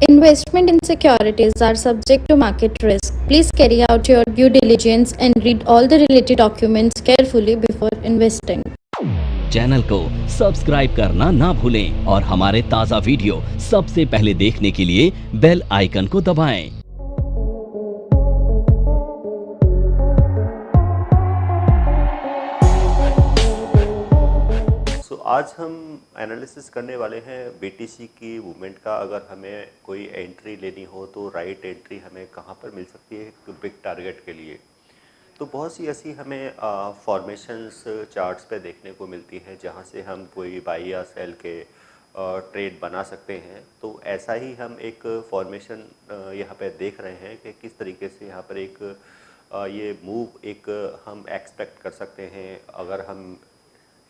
Investment in securities are subject to market risk. Please carry out your due diligence and read all the related documents carefully before investing. Channel को subscribe करना ना भूलें और हमारे ताज़ा video सबसे पहले देखने के लिए बेल आइकन को दबाएं। आज हम एनालिसिस करने वाले हैं बीटीसी की मूवमेंट का। अगर हमें कोई एंट्री लेनी हो तो राइट एंट्री हमें कहां पर मिल सकती है बिग टारगेट के लिए। तो बहुत सी ऐसी हमें फॉर्मेशंस चार्ट्स पे देखने को मिलती हैं जहां से हम कोई बाई या सेल के ट्रेड बना सकते हैं। तो ऐसा ही हम एक फॉर्मेशन यहाँ पे देख रहे हैं कि किस तरीके से यहाँ पर एक ये मूव एक हम एक्सपेक्ट कर सकते हैं अगर हम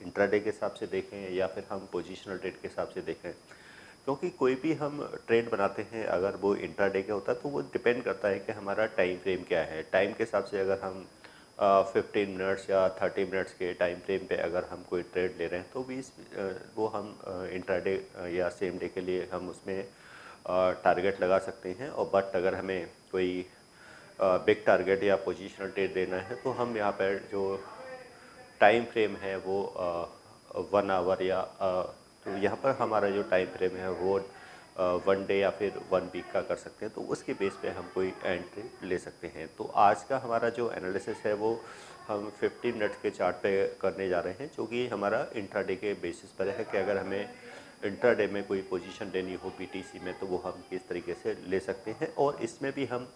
इंट्राडे के हिसाब से देखें या फिर हम पोजीशनल ट्रेड के हिसाब से देखें। क्योंकि कोई भी हम ट्रेड बनाते हैं अगर वो इंट्राडे का होता है तो वो डिपेंड करता है कि हमारा टाइम फ्रेम क्या है। टाइम के हिसाब से अगर हम 15 मिनट्स या 30 मिनट्स के टाइम फ्रेम पे अगर हम कोई ट्रेड ले रहे हैं तो भी वो हम इंट्राडे या सेम डे के लिए हम उसमें टारगेट लगा सकते हैं। और बट अगर हमें कोई बिग टारगेट या पोजीशनल ट्रेड देना है तो हम यहाँ पर जो टाइम फ्रेम है वो 1 आवर या तो यहाँ पर हमारा जो टाइम फ्रेम है वो 1 डे या फिर 1 वीक का कर सकते हैं। तो उसके बेस पे हम कोई एंट्री ले सकते हैं। तो आज का हमारा जो एनालिसिस है वो हम 15 मिनट्स के चार्ट पे करने जा रहे हैं, जो कि हमारा इंट्राडे के बेसिस पर है कि अगर हमें इंट्राडे में कोई पोजीशन लेनी हो बीटीसी में तो वो हम किस तरीके से ले सकते हैं। और इसमें भी हम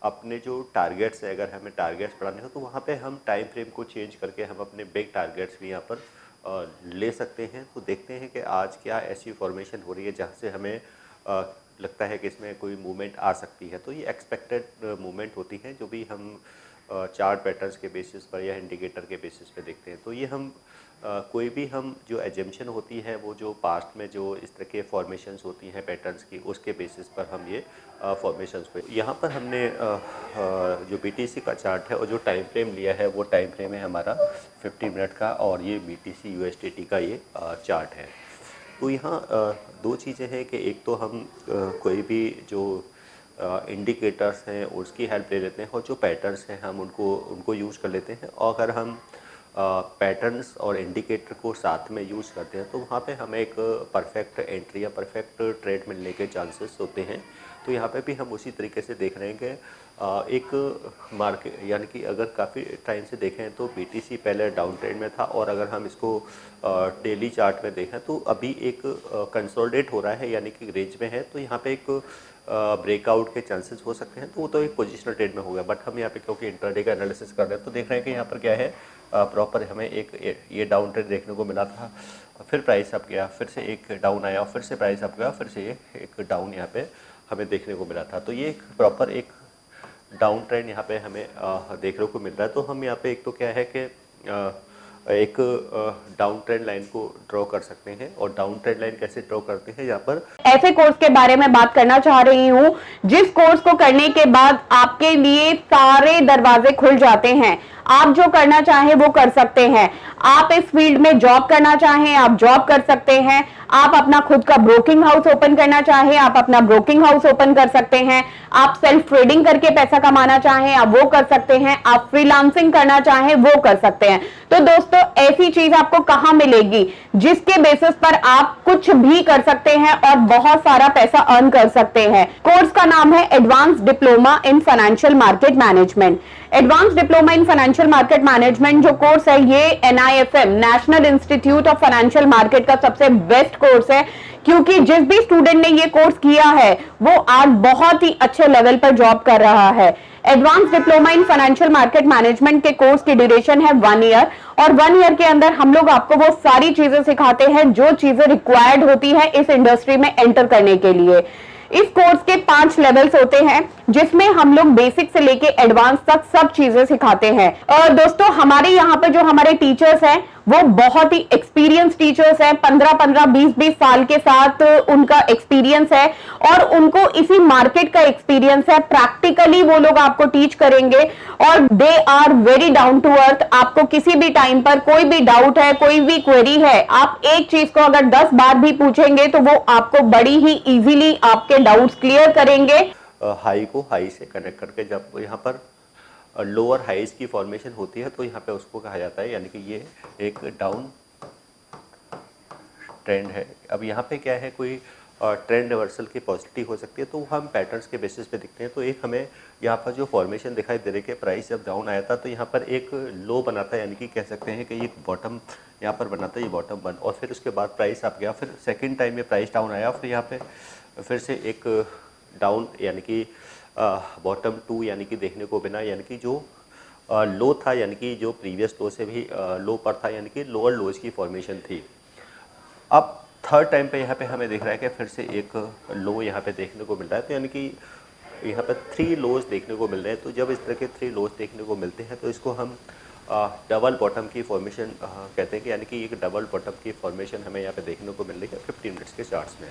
अपने जो टारगेट्स है, अगर हमें टारगेट्स बढ़ाने हो तो वहाँ पे हम टाइम फ्रेम को चेंज करके हम अपने बिग टारगेट्स भी यहाँ पर ले सकते हैं। तो देखते हैं कि आज क्या ऐसी फॉर्मेशन हो रही है जहाँ से हमें लगता है कि इसमें कोई मूवमेंट आ सकती है। तो ये एक्सपेक्टेड मूवमेंट होती है जो भी हम चार्ट पैटर्न्स के बेसिस पर या इंडिकेटर के बेसिस पे देखते हैं। तो ये हम कोई भी हम जो एजम्पशन होती है वो जो पास्ट में जो इस तरह के फॉर्मेशंस होती हैं पैटर्न्स की उसके बेसिस पर हम ये फॉर्मेशंस पे यहाँ पर हमने जो बीटीसी का चार्ट है और जो टाइम फ्रेम लिया है वो टाइम फ्रेम है हमारा 15 मिनट का और ये बीटीसी यूएसडीटी का ये चार्ट है। तो यहाँ दो चीज़ें हैं कि एक तो हम कोई भी जो इंडिकेटर्स हैं उसकी हेल्प ले लेते हैं और जो पैटर्न्स हैं हम उनको यूज़ कर लेते हैं। और अगर हम पैटर्न्स और इंडिकेटर को साथ में यूज़ करते हैं तो वहाँ पे हमें एक परफेक्ट एंट्री या परफेक्ट ट्रेड मिलने के चांसेस होते हैं। तो यहाँ पे भी हम उसी तरीके से देख रहे हैं कि एक मार्केट यानी कि अगर काफ़ी टाइम से देखें तो बीटीसी पहले डाउन ट्रेंड में था और अगर हम इसको डेली चार्ट में देखें तो अभी एक कंसोलिडेट हो रहा है यानी कि रेंज में है। तो यहाँ पे एक ब्रेकआउट के चांसेस हो सकते हैं। तो वो तो एक पोजिशनल ट्रेड में हो गया। बट हम यहाँ पे क्योंकि इंट्राडे का एनालिसिस कर रहे हैं तो देख रहे हैं कि यहाँ पर क्या है प्रॉपर हमें एक ये डाउन ट्रेंड देखने को मिला था, फिर प्राइस अप गया, फिर से एक डाउन आया, फिर से प्राइस अप गया, फिर से एक डाउन यहाँ पे हमें देखने को मिला था। तो ये एक प्रॉपर एक डाउन ट्रेंड यहाँ पे हमें देखने को मिल रहा है। तो हम यहाँ पे एक तो क्या है कि एक डाउन ट्रेंड लाइन को ड्रॉ कर सकते हैं। और डाउन ट्रेंड लाइन कैसे ड्रॉ करते हैं, यहाँ पर ऐसे कोर्स के बारे में बात करना चाह रही हूँ जिस कोर्स को करने के बाद आपके लिए सारे दरवाजे खुल जाते हैं। आप जो करना चाहें वो कर सकते हैं। आप इस फील्ड में जॉब करना चाहें आप जॉब कर सकते हैं। आप अपना खुद का ब्रोकिंग हाउस ओपन करना चाहें आप अपना ब्रोकिंग हाउस ओपन कर सकते हैं। आप सेल्फ ट्रेडिंग करके पैसा कमाना चाहें आप वो कर सकते हैं। आप फ्रीलांसिंग करना चाहें वो कर सकते हैं। तो दोस्तों ऐसी चीज आपको कहां मिलेगी जिसके बेसिस पर आप कुछ भी कर सकते हैं और बहुत सारा पैसा अर्न कर सकते हैं। कोर्स का नाम है advance diploma in financial market management. Advance diploma in financial market management जो कोर्स है ये NIFM national institute of financial market का सबसे बेस्ट कोर्स है, क्योंकि जिस भी स्टूडेंट ने ये कोर्स किया है वो आज बहुत ही अच्छे लेवल पर जॉब कर रहा है। Advance diploma in financial market management के कोर्स की ड्यूरेशन है 1 ईयर और 1 ईयर के अंदर हम लोग आपको वो सारी चीजें सिखाते हैं जो चीजें रिक्वायर्ड होती है इस इंडस्ट्री में एंटर करने के लिए। इस कोर्स के 5 लेवल्स होते हैं जिसमें हम लोग बेसिक से लेके एडवांस तक सब चीजें सिखाते हैं। और दोस्तों हमारे यहाँ पर जो हमारे टीचर्स हैं वो बहुत ही एक्सपीरियंस टीचर्स हैं, 15-15, 20-20 साल के साथ उनका एक्सपीरियंस है और उनको इसी मार्केट का एक्सपीरियंस है। प्रैक्टिकली वो लोग आपको टीच करेंगे और they are very down to earth. आपको किसी भी टाइम पर कोई भी डाउट है, कोई भी क्वेरी है, आप एक चीज को अगर 10 बार भी पूछेंगे तो वो आपको बड़ी ही इजीली आपके डाउट्स क्लियर करेंगे। हाई को हाई से कनेक्ट करके जब यहाँ पर लोअर हाइज की फॉर्मेशन होती है तो यहाँ पे उसको कहा जाता है, यानी कि ये एक डाउन ट्रेंड है। अब यहाँ पे क्या है, कोई ट्रेंड रिवर्सल की पॉजिटिविटी हो सकती है, तो हम पैटर्न्स के बेसिस पे दिखते हैं। तो एक हमें यहाँ पर जो फॉर्मेशन दिखाई दे रही है कि प्राइस जब डाउन आया था तो यहाँ पर एक लो बना था, यानी कि कह सकते हैं कि ये बॉटम यहाँ पर बना था, ये बॉटम बन, और फिर उसके बाद प्राइस आप गया, फिर सेकेंड टाइम में प्राइस डाउन आया, फिर यहाँ पे फिर से एक डाउन यानी कि बॉटम 2 यानी कि देखने को बिना, यानी कि जो लो था, यानी कि जो प्रीवियस लो से भी लो पर था, यानी कि लोअर लोज की फॉर्मेशन थी। अब थर्ड टाइम पे यहाँ पे हमें दिख रहा है कि फिर से एक लो यहाँ पे देखने को मिल रहा है, तो यानी कि यहाँ पे 3 लोज देखने को मिल रहे हैं। तो जब इस तरह के 3 लोज देखने को मिलते हैं तो इसको हम डबल बॉटम की फॉर्मेशन कहते हैं कि, यानी कि एक डबल बॉटम की फॉर्मेशन हमें यहाँ पे देखने को मिल रही है 15 मिनट्स के चार्ट्स में।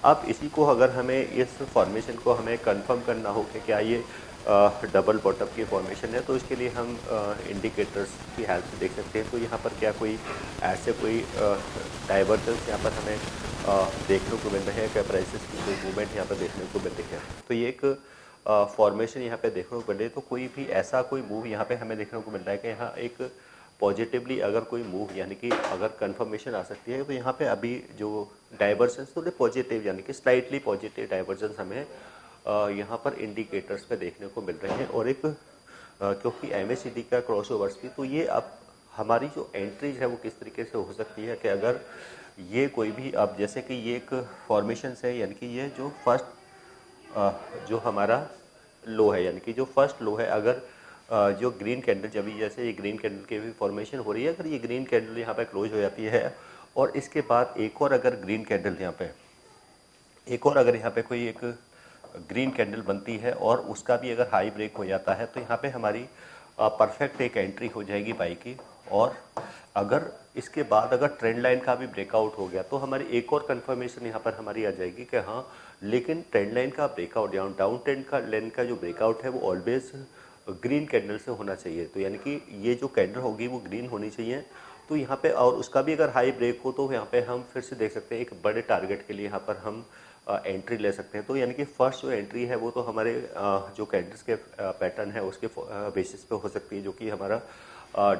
अब इसी को अगर हमें इस फॉर्मेशन को हमें कंफर्म करना हो कि क्या ये डबल बॉटम की फॉर्मेशन है, तो इसके लिए हम इंडिकेटर्स की हेल्प से देख सकते हैं। तो यहाँ पर क्या कोई ऐसे कोई डाइवर्जेंस यहाँ पर हमें देखने को मिल रहे हैं, क्या प्राइसेस की कोई मूवमेंट यहाँ पर देखने को मिल रही है। तो ये एक फॉर्मेशन यहाँ पे देखने को मिल रही है। तो कोई भी ऐसा कोई मूव यहाँ पे हमें देखने को मिल रहा है कि यहाँ एक पॉजिटिवली अगर कोई मूव यानी कि अगर कंफर्मेशन आ सकती है, तो यहाँ पे अभी जो डाइवर्जेंस थोड़े पॉजिटिव यानी कि स्लाइटली पॉजिटिव डाइवर्जेंस हमें यहाँ पर इंडिकेटर्स पे देखने को मिल रहे हैं। और एक क्योंकि MACD का क्रॉसओवर्स भी, तो ये अब हमारी जो एंट्रीज है वो किस तरीके से हो सकती है कि अगर ये कोई भी, अब जैसे कि ये एक फॉर्मेशन है, यानी कि ये जो फर्स्ट जो हमारा लो है, यानी कि जो फर्स्ट लो है, अगर जो ग्रीन कैंडल, जब जैसे ये ग्रीन कैंडल की भी फॉर्मेशन हो रही है, अगर ये ग्रीन कैंडल यहाँ पे क्लोज हो जाती है और इसके बाद एक और अगर ग्रीन कैंडल यहाँ पे, एक और अगर यहाँ पे कोई एक ग्रीन कैंडल बनती है और उसका भी अगर हाई ब्रेक हो जाता है, तो यहाँ पे हमारी परफेक्ट एक एंट्री हो जाएगी बाई की। और अगर इसके बाद अगर ट्रेंड लाइन का भी ब्रेकआउट हो गया तो हमारी एक और कंफर्मेशन यहाँ पर हमारी आ जाएगी कि हाँ, लेकिन ट्रेंड लाइन का ब्रेकआउट या डाउन ट्रेंड का लाइन का जो ब्रेकआउट है वो ऑलवेज ग्रीन कैंडल से होना चाहिए। तो यानी कि ये जो कैंडल होगी वो ग्रीन होनी चाहिए। तो यहाँ पे और उसका भी अगर हाई ब्रेक हो तो यहाँ पे हम फिर से देख सकते हैं एक बड़े टारगेट के लिए यहाँ पर हम एंट्री ले सकते हैं। तो यानी कि फर्स्ट जो एंट्री है वो तो हमारे जो कैंडल्स के पैटर्न है उसके बेसिस पे हो सकती है, जो कि हमारा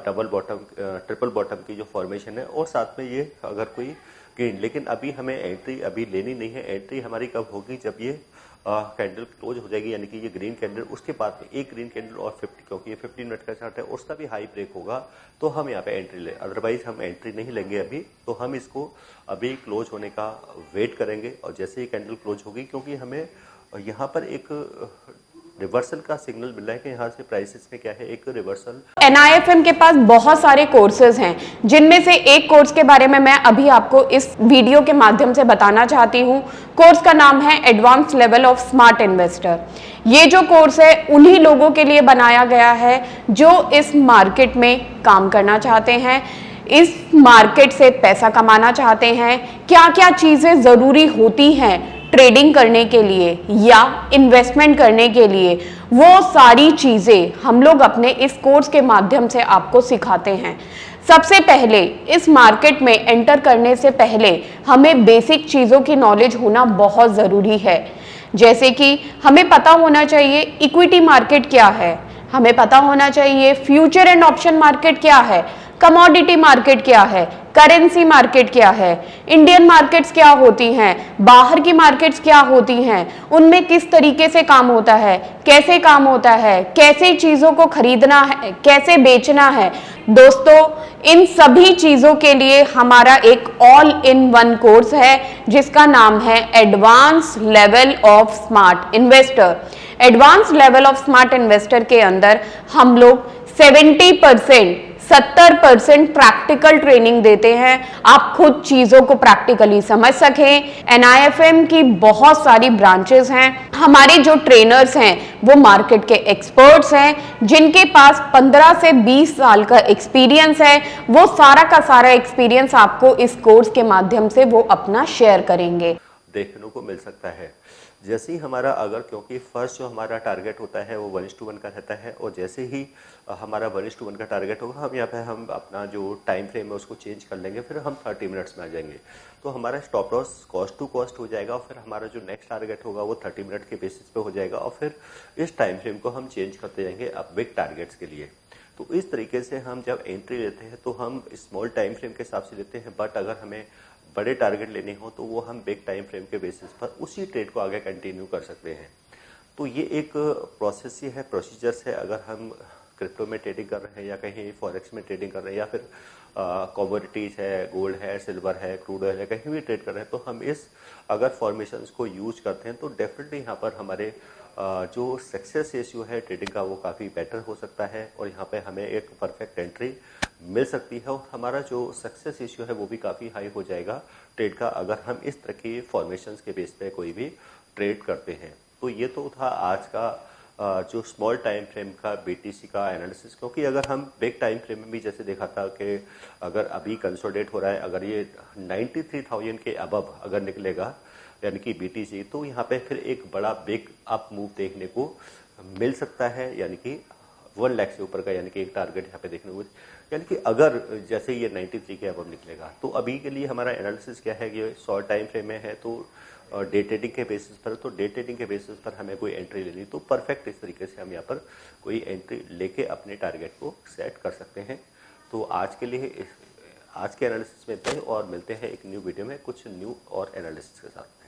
डबल बॉटम ट्रिपल बॉटम की जो फॉर्मेशन है, और साथ में ये अगर कोई ग्रीन, लेकिन अभी हमें एंट्री अभी लेनी नहीं है। एंट्री हमारी कब होगी, जब ये कैंडल क्लोज हो जाएगी, यानी कि ये ग्रीन कैंडल, उसके बाद में एक ग्रीन कैंडल और 50, क्योंकि ये 15 मिनट का चार्ट है, उसका भी हाई ब्रेक होगा तो हम यहाँ पे एंट्री ले, अदरवाइज हम एंट्री नहीं लेंगे अभी। तो हम इसको अभी क्लोज होने का वेट करेंगे, और जैसे ही कैंडल क्लोज होगी, क्योंकि हमें यहाँ पर एक रिवर्सल का सिग्नल मिल रहा है कि यहाँ से प्राइसेस में क्या है, एक रिवर्सल। NIFM के पास बहुत सारे कोर्सेज हैं, जिनमें से एक कोर्स के बारे में मैं अभी आपको इस वीडियो के माध्यम से बताना चाहती हूँ। कोर्स का नाम है advance level of smart investor. ये जो कोर्स है उन्हीं लोगों के लिए बनाया गया है जो इस मार्केट में काम करना चाहते हैं, इस मार्केट से पैसा कमाना चाहते हैं। क्या क्या चीजें जरूरी होती हैं ट्रेडिंग करने के लिए या इन्वेस्टमेंट करने के लिए, वो सारी चीजें हम लोग अपने इस कोर्स के माध्यम से आपको सिखाते हैं। सबसे पहले इस मार्केट में एंटर करने से पहले हमें बेसिक चीजों की नॉलेज होना बहुत जरूरी है। जैसे कि हमें पता होना चाहिए इक्विटी मार्केट क्या है, हमें पता होना चाहिए फ्यूचर एंड ऑप्शन मार्केट क्या है, कमोडिटी मार्केट क्या है, करेंसी मार्केट क्या है, इंडियन मार्केट्स क्या होती हैं, बाहर की मार्केट्स क्या होती हैं, उनमें किस तरीके से काम होता है, कैसे काम होता है, कैसे चीजों को खरीदना है, कैसे बेचना है। दोस्तों, इन सभी चीजों के लिए हमारा एक ऑल इन वन कोर्स है जिसका नाम है advance level of smart investor. Advance level of smart investor के अंदर हम लोग 70% 70% प्रैक्टिकल ट्रेनिंग देते हैं, आप खुद चीजों को प्रैक्टिकली समझ सकें। NIFM की बहुत सारी ब्रांचेस हैं, हमारे जो ट्रेनर्स हैं वो मार्केट के एक्सपर्ट्स हैं जिनके पास 15 से 20 साल का एक्सपीरियंस है। वो सारा का सारा एक्सपीरियंस आपको इस कोर्स के माध्यम से वो अपना शेयर करेंगे। देखने को मिल सकता है जैसे ही हमारा अगर, क्योंकि फर्स्ट जो हमारा टारगेट होता है वो 1:1 का रहता है, और जैसे ही हमारा 1:1 का टारगेट होगा हम यहाँ पे हम अपना जो टाइम फ्रेम है उसको चेंज कर लेंगे, फिर हम 30 मिनट्स में आ जाएंगे। तो हमारा stop loss cost to cost हो जाएगा, और फिर हमारा जो नेक्स्ट टारगेट होगा वो 30 मिनट के बेसिस पे हो जाएगा, और फिर इस टाइम फ्रेम को हम चेंज करते जाएंगे अब बिग टारगेट्स के लिए। तो इस तरीके से हम जब एंट्री लेते हैं तो हम स्मॉल टाइम फ्रेम के हिसाब से लेते हैं, बट अगर हमें बड़े टारगेट लेने हो तो वो हम बिग टाइम फ्रेम के बेसिस पर उसी ट्रेड को आगे कंटिन्यू कर सकते हैं। तो ये एक प्रोसेस ही है, प्रोसीजर्स है। अगर हम क्रिप्टो में ट्रेडिंग कर रहे हैं या कहीं फॉरेक्स में ट्रेडिंग कर रहे हैं या फिर कमोडिटीज है, गोल्ड है, सिल्वर है, क्रूड ऑयल है, कहीं भी ट्रेड कर रहे हैं, तो हम इस अगर फॉर्मेशंस को यूज करते हैं तो डेफिनेटली यहाँ पर हमारे जो सक्सेस रेशियो है ट्रेडिंग का वो काफ़ी बेटर हो सकता है, और यहाँ पे हमें एक परफेक्ट एंट्री मिल सकती है, और हमारा जो सक्सेस रेशियो है वो भी काफ़ी हाई हो जाएगा ट्रेड का, अगर हम इस तरह की फॉर्मेशंस के बेस पे कोई भी ट्रेड करते हैं। तो ये तो था आज का जो स्मॉल टाइम फ्रेम का BTC का एनालिसिस, क्योंकि अगर हम बिग टाइम फ्रेम में भी जैसे देखा था कि अगर अभी कंसोलिडेट हो रहा है, अगर ये 93,000 के अबव अगर निकलेगा यानी कि BTC, तो यहाँ पे फिर एक बड़ा बिग अप मूव देखने को मिल सकता है, यानी कि 1 लाख से ऊपर का, यानी कि एक टारगेट यहाँ पे देखने को, यानी कि अगर जैसे ये 93 के अबव निकलेगा। तो अभी के लिए हमारा एनालिसिस क्या है कि शॉर्ट टाइम फ्रेम में है, तो डे ट्रेडिंग के बेसिस पर, तो डे ट्रेडिंग के बेसिस पर हमें कोई एंट्री लेनी तो परफेक्ट इस तरीके से हम यहाँ पर कोई एंट्री लेके अपने टारगेट को सेट कर सकते हैं। तो आज के लिए आज के एनालिसिस में इतना ही, और मिलते हैं एक न्यू वीडियो में कुछ न्यू और एनालिसिस के साथ।